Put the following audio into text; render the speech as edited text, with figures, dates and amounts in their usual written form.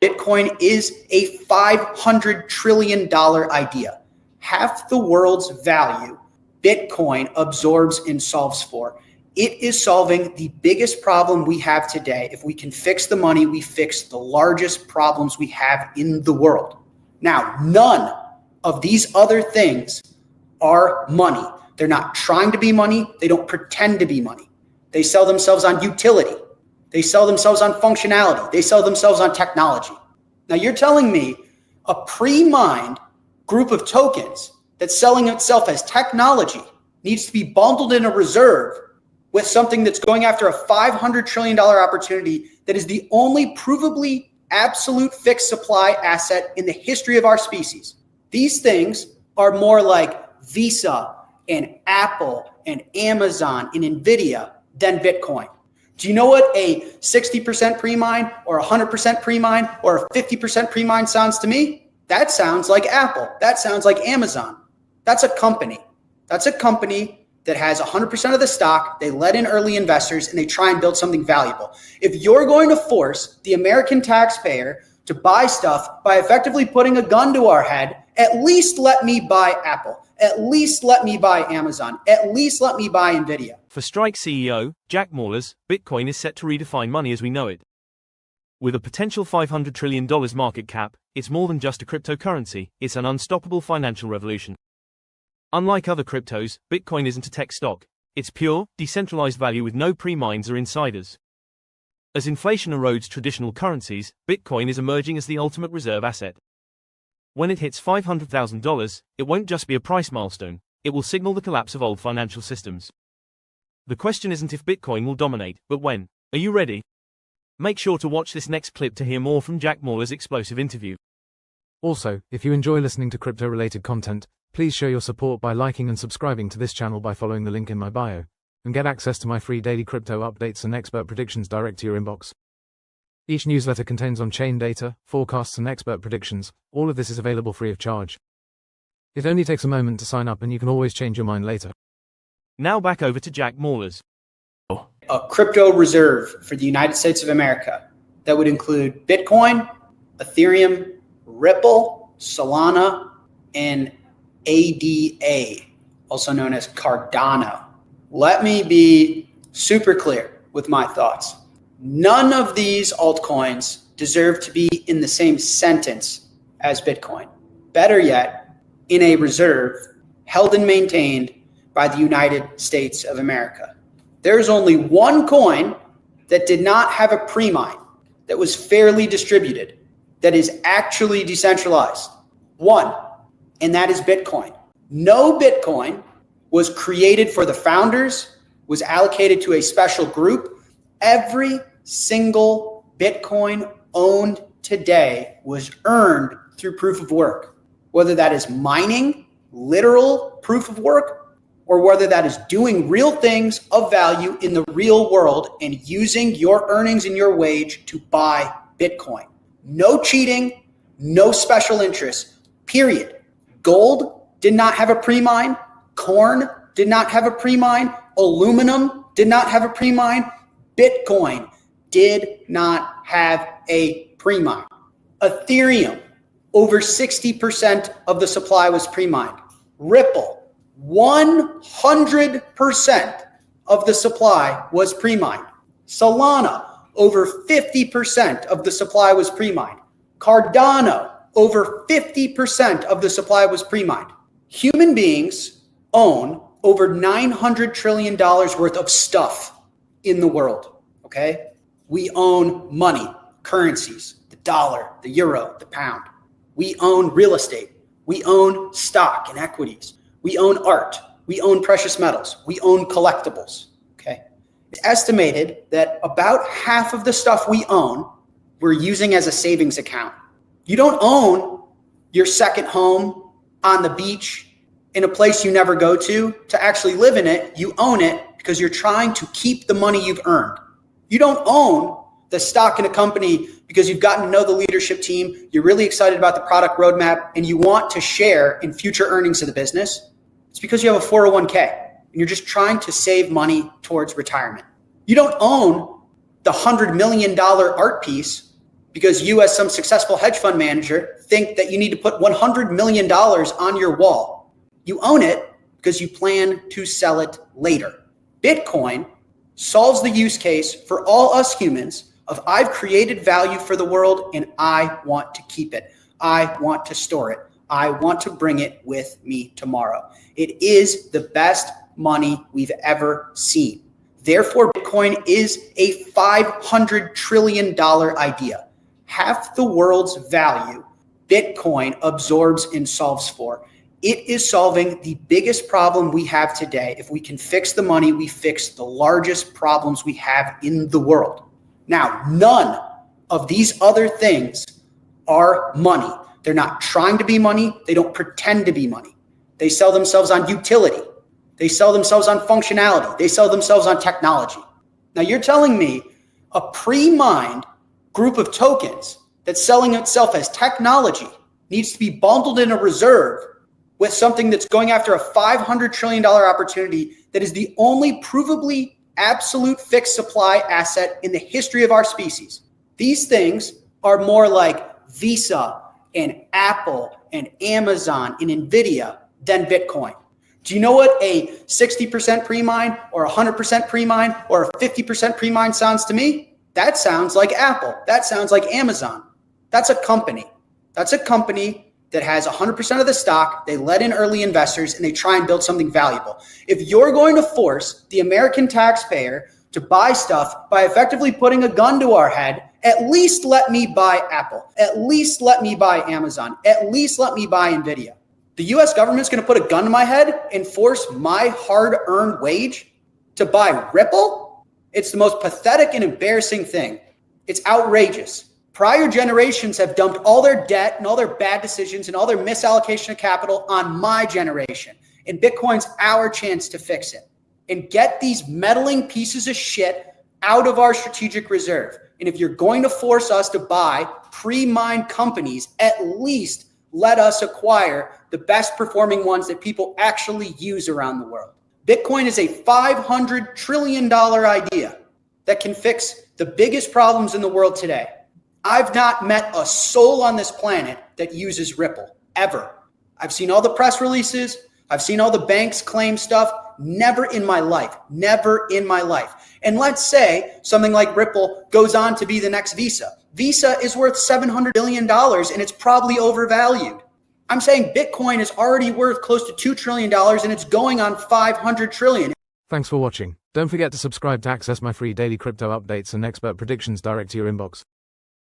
Bitcoin is a $500 trillion idea. Half the world's value Bitcoin absorbs and solves for. It is solving the biggest problem we have today. If we can fix the money, we fix the largest problems we have in the world. Now, none of these other things are money. They're not trying to be money. They don't pretend to be money. They sell themselves on utility. They sell themselves on functionality. They sell themselves on technology. Now, you're telling me a pre-mined group of tokens that's selling itself as technology needs to be bundled in a reserve with something that's going after a $500 trillion opportunity that is the only provably absolute fixed supply asset in the history of our species. These things are more like Visa and Apple and Amazon and Nvidia than Bitcoin. Do you know what a 60% pre-mine or 100% pre-mine or a 50% pre-mine sounds to me? That sounds like Apple. That sounds like Amazon. That's a company. That's a company that has 100% of the stock. They let in early investors and they try and build something valuable. If you're going to force the American taxpayer to buy stuff by effectively putting a gun to our head, at least let me buy Apple. At least let me buy Amazon. At least let me buy Nvidia. For Strike CEO, Jack Mallers, Bitcoin is set to redefine money as we know it. With a potential $500 trillion market cap, it's more than just a cryptocurrency, it's an unstoppable financial revolution. Unlike other cryptos, Bitcoin isn't a tech stock. It's pure, decentralized value with no pre-mines or insiders. As inflation erodes traditional currencies, Bitcoin is emerging as the ultimate reserve asset. When it hits $500,000, it won't just be a price milestone, it will signal the collapse of old financial systems. The question isn't if Bitcoin will dominate, but when. Are you ready? Make sure to watch this next clip to hear more from Jack Mallers' explosive interview. Also, if you enjoy listening to crypto-related content, please show your support by liking and subscribing to this channel by following the link in my bio, and get access to my free daily crypto updates and expert predictions direct to your inbox. Each newsletter contains on-chain data, forecasts and expert predictions. All of this is available free of charge. It only takes a moment to sign up and you can always change your mind later. Now back over to Jack Mallers. A crypto reserve for the United States of America that would include Bitcoin, Ethereum, Ripple, Solana, and ADA, also known as Cardano. Let me be super clear with my thoughts. None of these altcoins deserve to be in the same sentence as Bitcoin. Better yet, in a reserve held and maintained by the United States of America. There's only one coin that did not have a pre-mine, that was fairly distributed, that is actually decentralized. One, and that is Bitcoin. No Bitcoin was created for the founders, was allocated to a special group. Every single Bitcoin owned today was earned through proof of work, whether that is mining, literal proof of work, or whether that is doing real things of value in the real world and using your earnings and your wage to buy Bitcoin. No cheating, no special interest, period. Gold did not have a pre-mine. Corn did not have a pre-mine. Aluminum did not have a pre-mine. Bitcoin did not have a pre-mine. Ethereum, over 60% of the supply was pre-mined. Ripple, 100% of the supply was pre-mined. Solana, over 50% of the supply was pre-mined. Cardano, over 50% of the supply was pre-mined. Human beings own over $900 trillion worth of stuff in the world, okay? We own money, currencies, the dollar, the euro, the pound. We own real estate. We own stock and equities. We own art. We own precious metals. We own collectibles, okay? It's estimated that about half of the stuff we own, we're using as a savings account. You don't own your second home on the beach in a place you never go to actually live in it. You own it because you're trying to keep the money you've earned. You don't own the stock in a company because you've gotten to know the leadership team, you're really excited about the product roadmap, and you want to share in future earnings of the business. It's because you have a 401k and you're just trying to save money towards retirement. You don't own the $100 million art piece because you, as some successful hedge fund manager, think that you need to put $100 million on your wall. You own it because you plan to sell it later. Bitcoin solves the use case for all us humans of I've created value for the world and I want to keep it. I want to store it. I want to bring it with me tomorrow. It is the best money we've ever seen. Therefore, Bitcoin is a $500 trillion idea. Half the world's value Bitcoin absorbs and solves for. It is solving the biggest problem we have today. If we can fix the money, we fix the largest problems we have in the world. Now, none of these other things are money. They're not trying to be money. They don't pretend to be money. They sell themselves on utility. They sell themselves on functionality. They sell themselves on technology. Now, you're telling me a pre-mined group of tokens that's selling itself as technology needs to be bundled in a reserve with something that's going after a $500 trillion opportunity that is the only provably absolute fixed supply asset in the history of our species. These things are more like Visa and Apple and Amazon and Nvidia than Bitcoin. Do you know what a 60% pre-mine or 100% pre-mine or a 50% pre-mine sounds to me? That sounds like Apple. That sounds like Amazon. That's a company. That's a company that has 100% of the stock. They let in early investors and they try and build something valuable. If you're going to force the American taxpayer to buy stuff by effectively putting a gun to our head, at least let me buy Apple. At least let me buy Amazon. At least let me buy Nvidia. The US government's going to put a gun to my head and force my hard-earned wage to buy Ripple? It's the most pathetic and embarrassing thing. It's outrageous. Prior generations have dumped all their debt and all their bad decisions and all their misallocation of capital on my generation. And Bitcoin's our chance to fix it and get these meddling pieces of shit out of our strategic reserve. And if you're going to force us to buy pre-mined companies, at least let us acquire the best performing ones that people actually use around the world. Bitcoin is a $500 trillion idea that can fix the biggest problems in the world today. I've not met a soul on this planet that uses Ripple, ever. I've seen all the press releases. I've seen all the banks claim stuff. Never in my life. Never in my life. And let's say something like Ripple goes on to be the next Visa. Visa is worth $700 billion and it's probably overvalued. I'm saying Bitcoin is already worth close to $2 trillion and it's going on $500 trillion. Thanks for watching. Don't forget to subscribe to access my free daily crypto updates and expert predictions direct to your inbox.